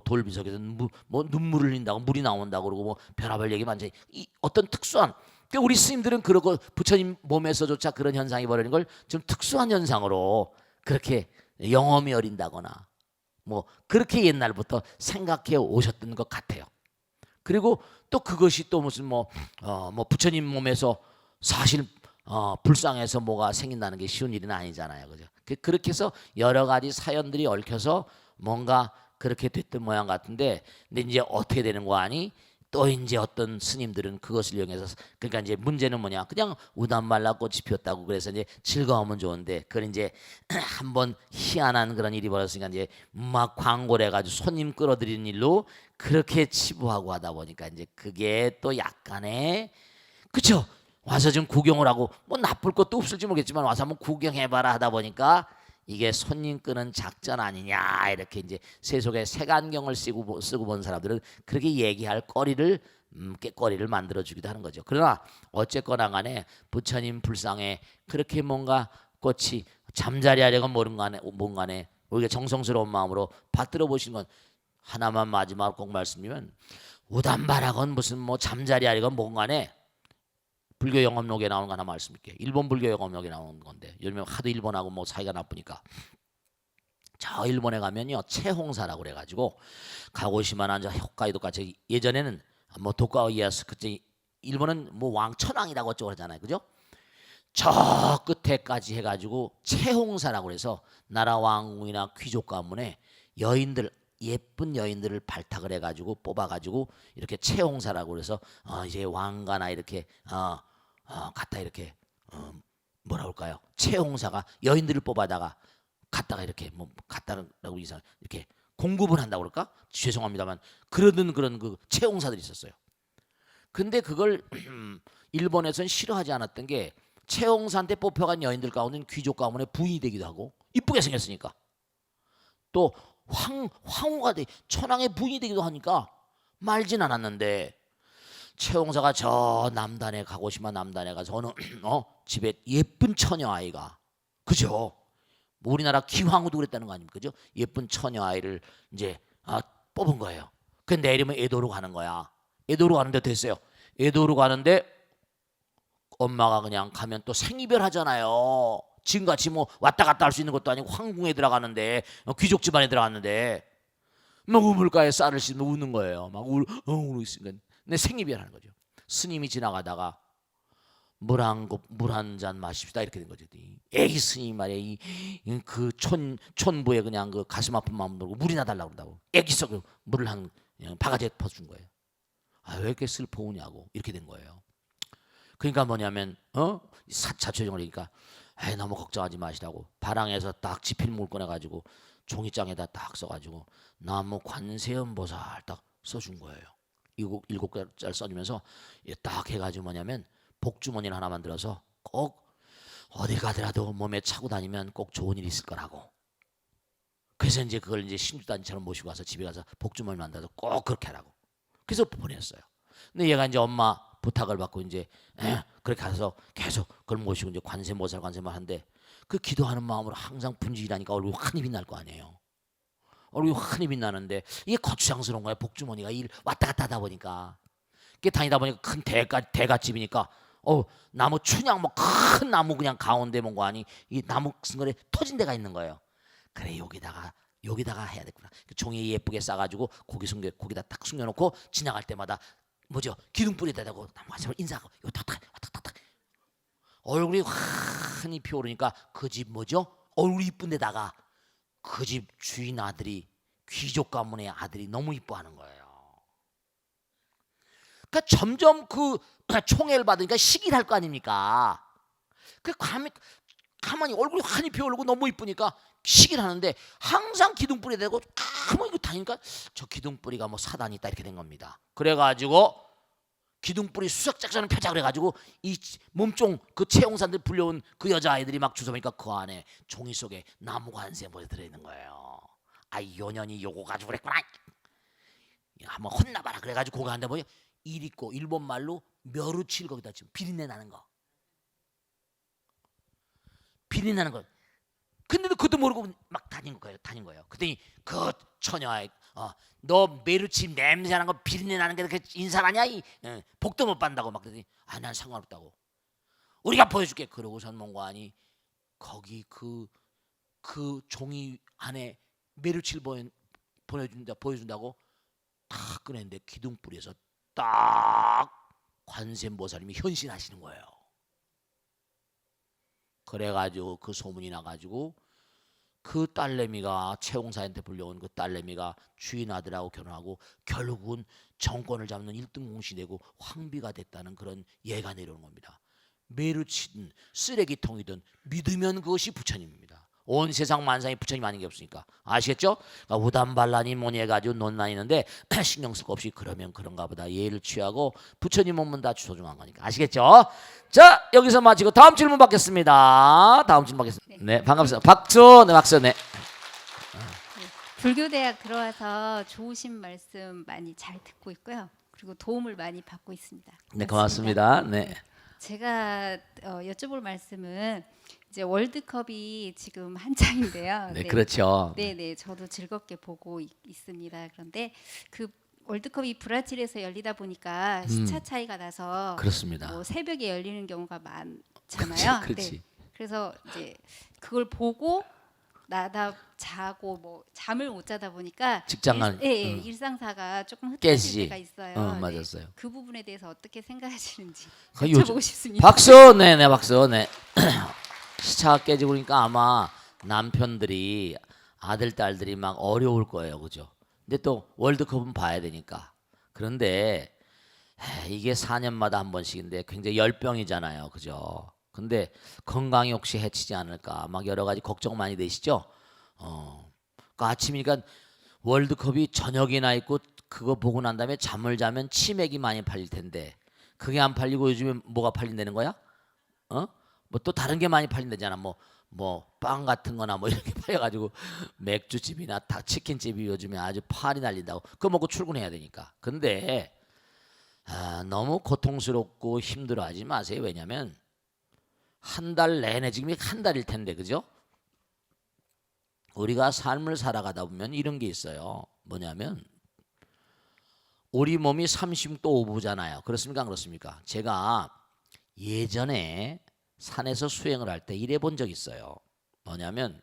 돌비석에서 뭐 눈물을 흘린다고 물이 나온다고 그러고 뭐 별의별 얘기 많지. 이 어떤 특수한, 그러니까 우리 스님들은 그러고 부처님 몸에서조차 그런 현상이 벌어지는 걸 좀 특수한 현상으로 그렇게 영험이 어린다거나 뭐 그렇게 옛날부터 생각해 오셨던 것 같아요. 그리고 또 그것이 또 무슨 뭐 부처님 몸에서 사실 불쌍해서 뭐가 생긴다는 게 쉬운 일은 아니잖아요, 그죠? 그렇게 해서 여러 가지 사연들이 얽혀서 뭔가 그렇게 됐던 모양 같은데, 근데 이제 어떻게 되는 거 아니? 또 이제 어떤 스님들은 그것을 이용해서, 그러니까 이제 문제는 뭐냐? 그냥 우담말라 꽃이 피었다고 그래서 이제 즐거우면 좋은데, 그걸 이제 한번 희한한 그런 일이 벌어졌으니까 이제 막 광고를 해가지고 손님 끌어들이는 일로 그렇게 치부하고 하다 보니까 이제 그게 또 약간의, 그쵸? 와서 좀 구경을 하고 뭐 나쁠 것도 없을지 모르겠지만 와서 한번 구경해봐라 하다 보니까 이게 손님 끄는 작전 아니냐, 이렇게 이제 세속에 색안경을 쓰고 본 사람들은 그렇게 얘기할 거리를 만들어주기도 하는 거죠. 그러나 어쨌거나 간에 부처님 불상에 그렇게 뭔가 꽃이 잠자리 하려고 뭔가네 우리가 정성스러운 마음으로 받들어 보신 건 하나만 마지막으로 꼭 말씀드리면, 우담바라건 무슨 뭐 잠자리 하려건 뭔가네 불교 영업록에 나오는 거 하나 말씀드릴게요. 일본 불교 영업록에 나오는 건데, 요즘에 하도 일본하고 뭐 사이가 나쁘니까 저 일본에 가면요 채홍사라고 그래가지고 가고시마나 홋카이도까지, 예전에는 뭐 도쿠가와 이에야스, 그때 일본은 뭐 왕천왕이라고 어쩌고 그러잖아요, 그죠? 저 끝에까지 해가지고 채홍사라고 그래서 나라 왕궁이나 귀족 가문에 여인들, 예쁜 여인들을 발탁을 해가지고 뽑아가지고 이렇게 채홍사라고 그래서 이제 왕가나 이렇게 갖다 이렇게 뭐라 그럴까요? 채홍사가 여인들을 뽑아다가 갖다가 이렇게 뭐 갖다라고 이렇게 공급을 한다고 그럴까? 죄송합니다만 그런 그 채홍사들이 있었어요. 근데 그걸 일본에서는 싫어하지 않았던 게, 채홍사한테 뽑혀간 여인들 가운데는 귀족 가문의 부인이 되기도 하고 이쁘게 생겼으니까, 또 황후가 돼 천황의 부인이 되기도 하니까 말진 않았는데, 채홍사가 저 남단에 가고시마 남단에 가서 어느 집에 예쁜 처녀 아이가, 그죠? 뭐 우리나라 기황후도 그랬다는 거 아닙니까, 그죠? 예쁜 처녀 아이를 이제 뽑은 거예요. 그 내리면 에도로 가는 거야. 에도로 가는데 됐어요. 에도로 가는데 엄마가 그냥 가면 또 생이별 하잖아요. 지금같이 뭐 왔다 갔다 할 수 있는 것도 아니고 황궁에 들어갔는데 귀족 집안에 들어갔는데 막 우물가에 쌀을 씻으면 우는 거예요. 막 울고 있으니까 내 생이별 하는 거죠. 스님이 지나가다가 물 한 잔 마십시다 이렇게 된 거죠. 애기 스님 말이야. 그 촌부에 그냥 그 가슴 아픈 마음 들고 물이나 달라고 그런다고. 애기 썩 물을 한 바가지에 퍼준 거예요. 아, 왜 이렇게 슬퍼 우냐고 이렇게 된 거예요. 그러니까 뭐냐면 자초정을 하니까 너무 걱정하지 마시라고 바랑에서 딱 지필목을 꺼내가지고 종이장에다 딱 써가지고 나무 관세음보살 딱 써준 거예요. 일곱 글자를 써주면서 딱 해가지고 뭐냐면 복주머니를 하나 만들어서 꼭 어디 가더라도 몸에 차고 다니면 꼭 좋은 일이 있을 거라고. 그래서 이제 그걸 이제 신주단처럼 모시고 가서 집에 가서 복주머니 만들어서 꼭 그렇게 하라고. 그래서 보냈어요. 근데 얘가 이제 엄마 부탁을 받고 이제 그렇게 가서 계속 그걸 모시고 이제 관세모살 하는데 그 기도하는 마음으로 항상 분주히라니까 얼굴이 환히 빛날 거 아니에요. 얼굴이 환히 빛나는데 이게 거추장스러운 거야. 복주머니가 일 왔다 갔다 하다 보니까 이게 다니다 보니까 큰 대갓집이니까 나무 춘향 뭐 큰 나무 그냥 가운데 뭔가 아니 이 나무 승거에 터진 데가 있는 거예요. 그래 여기다가 해야 되구나. 종이 예쁘게 싸가지고 거기다 딱 숨겨놓고 지나갈 때마다 뭐죠 기둥뿌리에다 대고 나무가지고 인사하고 이거 탁탁 얼굴이 환히 피어오르니까 그 집 뭐죠 얼굴이 이쁜 데다가 그 집 주인 아들이 귀족 가문의 아들이 너무 이뻐하는 거예요. 그러니까 점점 그 총애를 받으니까 시기를 할 거 아닙니까? 그 가만히 얼굴이 환히 피어오르고 너무 이쁘니까 시기를 하는데 항상 기둥뿌리 대고 가만히 이거 다니니까 저 기둥뿌리가 뭐 사단이 있다 이렇게 된 겁니다. 그래가지고 기둥뿌리 수석작전을 펴자 그래가지고 이 몸종 그 채용산들 불려온 그 여자아이들이 막 주워보니까 그 안에 종이 속에 나무가 한 셈 들어있는 거예요. 요년이 요거 가지고 그랬구나. 한번 혼나봐라 그래가지고 그거 한다 뭐야 일 있고 일본 말로 멸우칠 거기다 지금 비린내 나는 거. 비린내 나는 거. 근데도 그것도 모르고 막 다닌 거예요. 그랬더니 그 처녀 너 메루칩 냄새 나는 거 비린내 나는 게 그렇게 인사하냐 복도 못 받는다고 막 그러더니 난 상관없다고 우리가 보여줄게. 그러고선 뭔가 아니 거기 그 종이 안에 메루칠 보여준다고 탁 꺼냈는데 기둥뿌리에서 딱 관세음보살님이 현신하시는 거예요. 그래가지고 그 소문이 나가지고 그 딸내미가 채용사한테 불려온 그 딸내미가 주인 아들하고 결혼하고 결국은 정권을 잡는 1등 공시 되고 황비가 됐다는 그런 예가 내려오는 겁니다. 메루치든 쓰레기통이든 믿으면 그것이 부처님입니다. 온 세상 만상에 부처님 아닌 게 없으니까 아시겠죠? 그러니까 우담반란이 뭐니 해가지고 논란이 있는데 신경 쓸 거 없이 그러면 그런가 보다 예를 취하고 부처님 몸은 다 소중한 거니까 아시겠죠? 자 여기서 마치고 다음 질문 받겠습니다. 네 반갑습니다. 박수. 네 박수. 네. 불교대학 들어와서 좋으신 말씀 많이 잘 듣고 있고요. 그리고 도움을 많이 받고 있습니다. 네 고맙습니다. 네. 제가 여쭤볼 말씀은 이제 월드컵이 지금 한창인데요. 네 그렇죠. 네, 저도 즐겁게 보고 있습니다. 그런데 그 월드컵이 브라질에서 열리다 보니까 시차 차이가 나서 그렇습니다. 뭐 새벽에 열리는 경우가 많잖아요. 그렇지. 네. 그래서 이제 그걸 보고 나다 자고 뭐 잠을 못 자다 보니까 직장을 일상사가 조금 흩어질 깨지지. 때가 있어요. 맞았어요. 그 부분에 대해서 어떻게 생각하시는지 요즘 여쭤보고 싶습니다. 박수. 네 박수. 네. 시차가 깨지고 그러니까 아마 남편들이 아들 딸들이 막 어려울 거예요, 그죠? 근데 또 월드컵은 봐야 되니까. 그런데 이게 4년마다 한 번씩인데 굉장히 열병이잖아요, 그죠? 근데 건강이 혹시 해치지 않을까 막 여러 가지 걱정 많이 되시죠? 그 아침이니까 월드컵이 저녁이나 있고 그거 보고 난 다음에 잠을 자면 치맥이 많이 팔릴 텐데 그게 안 팔리고 요즘에 뭐가 팔린다는 거야? 뭐 또 다른 게 많이 팔린다잖아. 뭐 빵 같은 거나 뭐 이렇게 팔려가지고 맥주집이나 치킨집이 요즘에 아주 판이 날린다고. 그거 먹고 출근해야 되니까. 근데 너무 고통스럽고 힘들어하지 마세요. 왜냐면 한 달 내내 지금 한 달일 텐데 그죠? 우리가 삶을 살아가다 보면 이런 게 있어요. 뭐냐면 우리 몸이 36도 5부잖아요. 그렇습니까? 안 그렇습니까? 제가 예전에 산에서 수행을 할 때 이래 본 적 있어요. 뭐냐면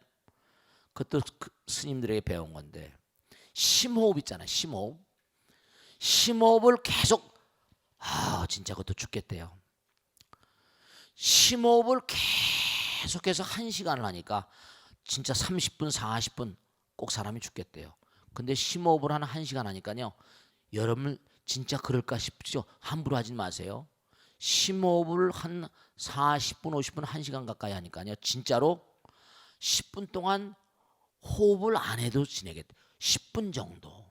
그것도 스님들에게 배운 건데 심호흡 있잖아요. 심호흡. 심호흡을 계속 진짜 그것도 죽겠대요. 심호흡을 계속해서 1시간을 하니까 진짜 30분 40분 꼭 사람이 죽겠대요. 근데 심호흡을 한 1시간 하니까요. 여러분 진짜 그럴까 싶죠. 함부로 하지 마세요. 심호흡을 한 40분 50분 1시간 가까이 하니까요. 진짜로 10분 동안 호흡을 안 해도 지내겠대요. 10분 정도.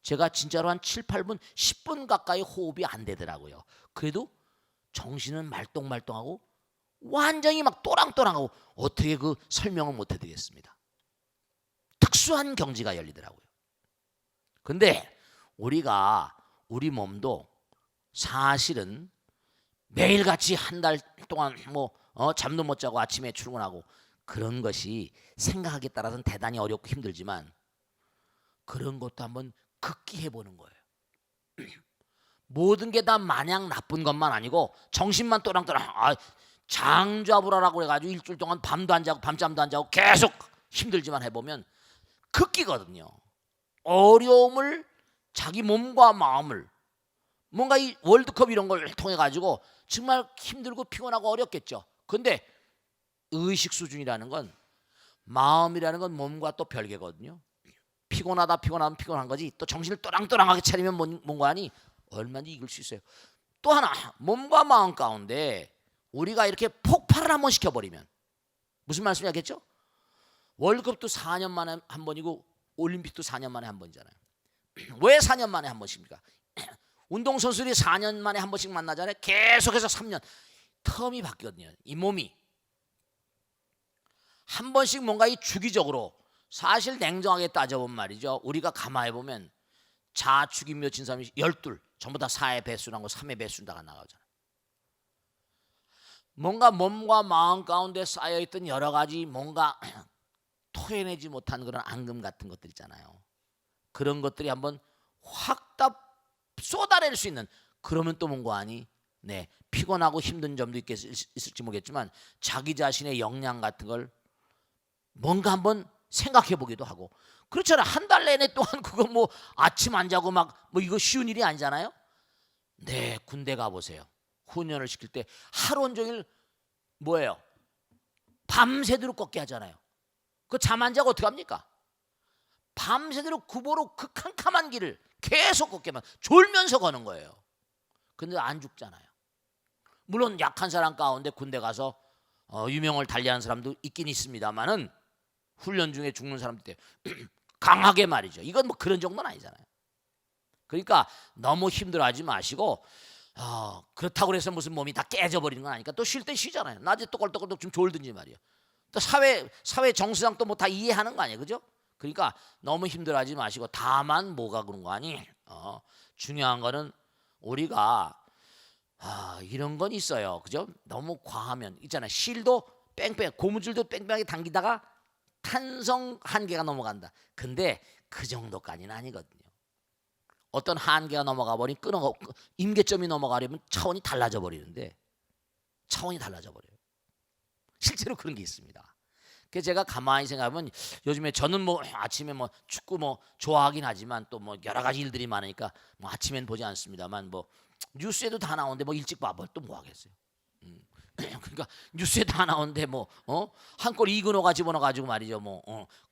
제가 진짜로 한 7, 8분 10분 가까이 호흡이 안 되더라고요. 그래도 정신은 말똥말똥하고 완전히 막 또랑또랑하고 어떻게 그 설명을 못 해드리겠습니다. 특수한 경지가 열리더라고요. 근데 우리 몸도 사실은 매일같이 한 달 동안 잠도 못 자고 아침에 출근하고 그런 것이 생각하기에 따라서는 대단히 어렵고 힘들지만 그런 것도 한번 극기해 보는 거예요. 모든 게 다 마냥 나쁜 것만 아니고 정신만 또랑또랑 장좌불하라고 해가지고 일주일 동안 밤도 안 자고 밤잠도 안 자고 계속 힘들지만 해보면 극기거든요. 어려움을 자기 몸과 마음을 뭔가 이 월드컵 이런 걸 통해 가지고 정말 힘들고 피곤하고 어렵겠죠. 근데 의식 수준이라는 건 마음이라는 건 몸과 또 별개거든요. 피곤하면 피곤한 거지 또 정신을 또랑또랑하게 차리면 뭔가 하니 얼마든지 이길 수 있어요. 또 하나 몸과 마음 가운데 우리가 이렇게 폭발을 한번 시켜버리면 무슨 말씀이 하겠죠? 월드컵도 4년 만에 한 번이고 올림픽도 4년 만에 한 번이잖아요. 왜 4년 만에 한 번씩입니까? 운동선수들이 4년 만에 한 번씩 만나잖아요. 계속해서 3년 텀이 바뀌거든요. 이 몸이 한 번씩 뭔가 이 주기적으로 사실 냉정하게 따져보면 말이죠. 우리가 가만히 보면 자축이 몇인 사람이 12 전부 다 4의 배수라고 3의 배수다가 나가잖아요. 뭔가 몸과 마음 가운데 쌓여있던 여러 가지 뭔가 토해내지 못한 그런 앙금 같은 것들 있잖아요. 그런 것들이 한번 확 다 쏟아낼 수 있는 그러면 또 뭔가 아니 피곤하고 힘든 점도 있을지 모르겠지만 자기 자신의 역량 같은 걸 뭔가 한번 생각해 보기도 하고 그렇잖아. 한 달 내내 동안 그거 아침 안 자고 이거 쉬운 일이 아니잖아요. 군대 가보세요. 훈련을 시킬 때 하루 온종일 뭐예요? 밤새도록 걷게 하잖아요. 그 잠 안 자고 어떻게 합니까? 밤새도록 구보로 그 캄캄한 길을 계속 걷게만 졸면서 가는 거예요. 근데 안 죽잖아요. 물론 약한 사람 가운데 군대 가서 유명을 달리하는 사람도 있긴 있습니다만은 훈련 중에 죽는 사람들 때 강하게 말이죠. 이건 그런 정도는 아니잖아요. 그러니까 너무 힘들어하지 마시고 그렇다고 해서 무슨 몸이 다 깨져버리는 건 아니까 또 쉴 때 쉬잖아요. 낮에 또 껄떡껄떡 좀 졸든지 말이에요. 또 사회 정서상 또 다 이해하는 거 아니에요, 그죠? 그러니까 너무 힘들어하지 마시고 다만 뭐가 그런 거 아니? 중요한 거는 우리가 이런 건 있어요, 그죠? 너무 과하면 있잖아요. 실도 뺑뺑 고무줄도 뺑뺑하게 당기다가 탄성 한계가 넘어간다. 근데 그 정도까지는 아니거든요. 어떤 한계가 넘어가 버리면 임계점이 넘어가려면 차원이 달라져 버리는데 차원이 달라져 버려요. 실제로 그런 게 있습니다. 그래서 제가 가만히 생각하면 요즘에 저는 아침에 축구 좋아하긴 하지만 또 여러 가지 일들이 많으니까 아침엔 보지 않습니다만 뉴스에도 다 나오는데 일찍 봐봐 또 뭐 하겠어요. 그러니까 뉴스에 다 나오는데 한 골 이근호가 집어넣어가지고 말이죠.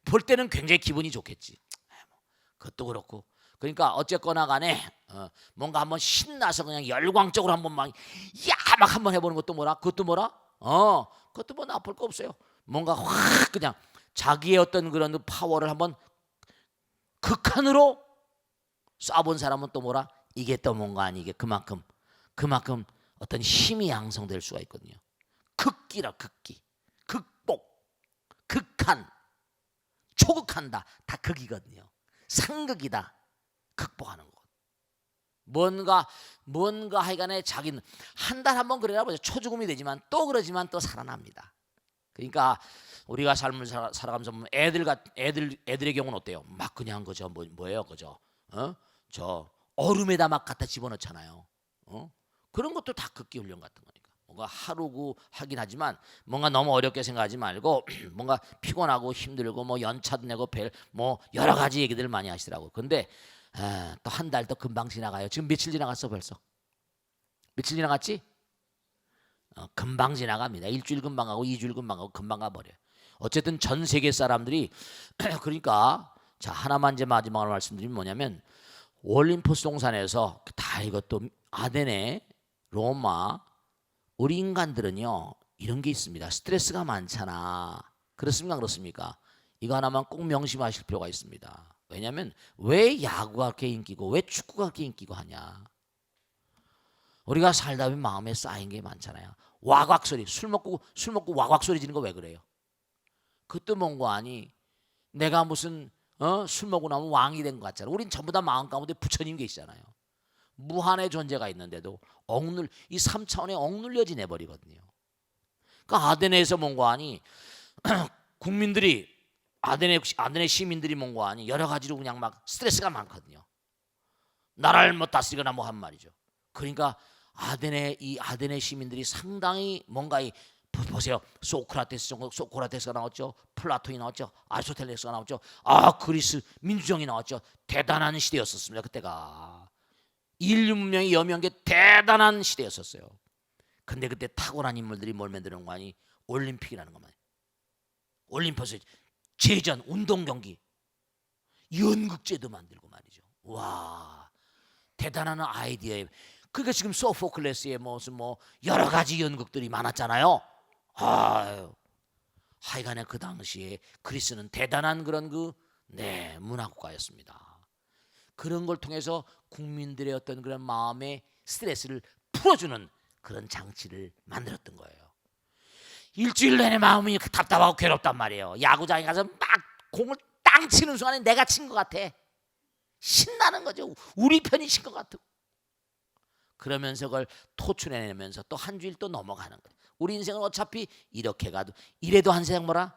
볼 때는 굉장히 기분이 좋겠지. 그것도 그렇고. 그러니까 어쨌거나 간에 뭔가 한번 신나서 그냥 열광적으로 한번 막 한번 해보는 것도 그것도 그것도 나쁠 거 없어요. 뭔가 확 그냥 자기의 어떤 그런 파워를 한번 극한으로 쏴본 사람은 또 이게 또 뭔가 아니게 그만큼 어떤 힘이 양성될 수가 있거든요. 극기라 극기, 극복, 극한, 초극한다 다 극이거든요. 상극이다 극복하는 것. 뭔가 하여간에 자기는 한 달 한 번 그래라 보죠. 초죽음이 되지만 또 그러지만 또 살아납니다. 그러니까 우리가 삶을 살아가면서 보면 애들의 경우는 어때요? 막 그냥 그저 뭐예요, 그저 저 얼음에다 막 갖다 집어넣잖아요. 그런 것도 다 극기 훈련 같은 거니까. 뭔가 하루고 하긴 하지만 뭔가 너무 어렵게 생각하지 말고 뭔가 피곤하고 힘들고 뭐 연차도 내고 뭐 여러 가지 얘기들을 많이 하시더라고요. 근데 또 한 달 더 금방 지나가요. 지금 며칠 지나갔어 벌써? 며칠 지나갔지? 금방 지나갑니다. 일주일 금방 가고 2주일 금방 가고 금방 가버려요. 어쨌든 전 세계 사람들이 그러니까 자 하나만 이제 마지막으로 말씀드리면 뭐냐면 올림포스 동산에서 다 이것도 아테네, 로마 우리 인간들은요 이런 게 있습니다. 스트레스가 많잖아. 그렇습니까? 그렇습니까? 이거 하나만 꼭 명심하실 필요가 있습니다. 왜냐하면 왜 야구가 그렇게 인기고 왜 축구가 그렇게 인기고 하냐. 우리가 살다 보면 마음에 쌓인 게 많잖아요. 와곽 소리, 술 먹고 와곽 소리 지는 거 왜 그래요? 그것도 뭔가 아니 내가 무슨 술 먹고 나면 왕이 된 것 같잖아. 우린 전부 다 마음 가운데 부처님 계시잖아요. 무한의 존재가 있는데도 이 3차원에 억눌려 지내버리거든요. 그러니까 아테네에서 뭔가 아니 국민들이 아테네 시민들이 뭔가 아니 여러 가지로 그냥 막 스트레스가 많거든요. 나라를 못 다스리거나 뭐 한 말이죠. 그러니까 아테네 시민들이 상당히 뭔가 보세요. 소크라테스가 나왔죠. 플라톤이 나왔죠. 아리스토텔레스가 나왔죠. 그리스 민주정이 나왔죠. 대단한 시대였었습니다. 그때가 인류 문명이 여명한 게 대단한 시대였었어요. 근데 그때 탁월한 인물들이 뭘 만드는 거 아니 올림픽이라는 것만. 올림포스 제전 운동 경기 연극제도 만들고 말이죠. 와 대단한 아이디어에 그러니까 지금 소포클레스의 무슨 뭐 여러 가지 연극들이 많았잖아요. 하여간에 그 당시에 그리스는 대단한 그런 문화국가였습니다. 그런 걸 통해서 국민들의 어떤 그런 마음의 스트레스를 풀어주는 그런 장치를 만들었던 거예요. 일주일 내내 마음이 답답하고 괴롭단 말이에요. 야구장에 가서 막 공을 땅 치는 순간에 내가 친 것 같아. 신나는 거죠. 우리 편이 친 것 같고. 그러면서 그걸 토출해내면서 또 한 주일 또 넘어가는 거예요. 우리 인생은 어차피 이렇게 가도 이래도 한 세상 뭐라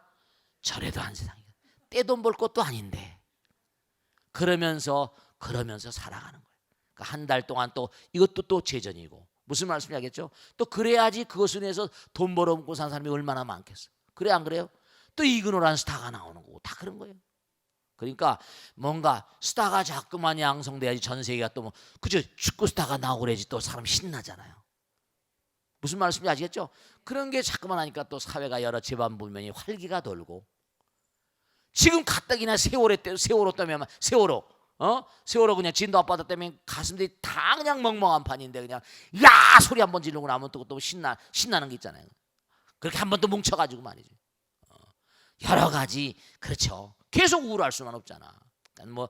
저래도 한 세상이야. 떼돈 벌 것도 아닌데 그러면서 살아가는 거예요. 그러니까 한 달 동안 또 이것도 또 제전이고 무슨 말씀인지 알겠죠? 또 그래야지 그것을 위해서 돈 벌어먹고 사는 사람이 얼마나 많겠어. 그래 안 그래요? 또 이그노란 스타가 나오는 거고 다 그런 거예요. 그러니까 뭔가 스타가 자꾸만 양성돼야지 전 세계가 또 뭐 그죠? 축구 스타가 나오고 그래야지 또 사람 신나잖아요. 무슨 말씀인지 아시겠죠? 그런 게 자꾸만 하니까 또 사회가 여러 재반 불면이 활기가 돌고 지금 가뜩이나 세월호 때문에 세월호 그냥 진도 앞바다 때문에 가슴들이 다 그냥 멍멍한 판인데 그냥 야 소리 한번 지르고 나면 또 신나는 게 있잖아요. 그렇게 한번 또 뭉쳐가지고 말이죠. 여러 가지 그렇죠. 계속 우울할 수는 없잖아. 그러니까 뭐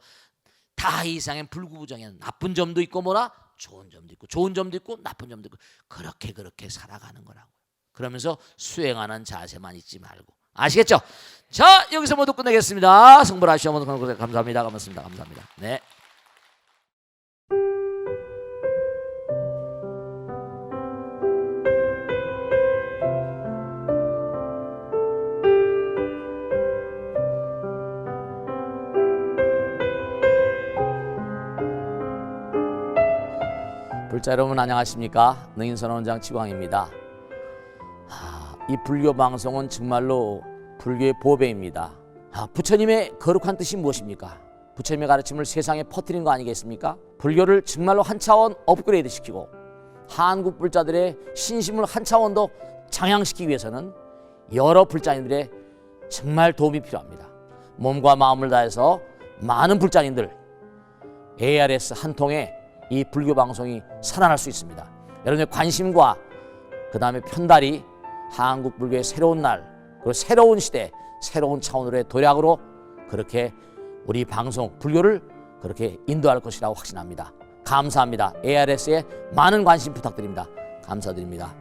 다 이상의 불구부정에 나쁜 점도 있고 뭐라 좋은 점도 있고 좋은 점도 있고 나쁜 점도 있고 그렇게 살아가는 거라고. 그러면서 수행하는 자세만 잊지 말고 아시겠죠? 자 여기서 모두 끝내겠습니다. 성불하시오. 감사합니다. 고맙습니다. 감사합니다. 네. 불자 여러분 안녕하십니까? 능인선언원장 지광입니다. 이 불교 방송은 정말로 불교의 보배입니다. 부처님의 거룩한 뜻이 무엇입니까? 부처님의 가르침을 세상에 퍼뜨린 거 아니겠습니까? 불교를 정말로 한 차원 업그레이드 시키고 한국 불자들의 신심을 한 차원 더 장양시키기 위해서는 여러 불자님들의 정말 도움이 필요합니다. 몸과 마음을 다해서 많은 불자님들 ARS 한 통에 이 불교 방송이 살아날 수 있습니다. 여러분의 관심과 그 다음에 편달이 한국 불교의 새로운 날 그리고 새로운 시대 새로운 차원으로의 도약으로 그렇게 우리 방송 불교를 그렇게 인도할 것이라고 확신합니다. 감사합니다. ARS에 많은 관심 부탁드립니다. 감사드립니다.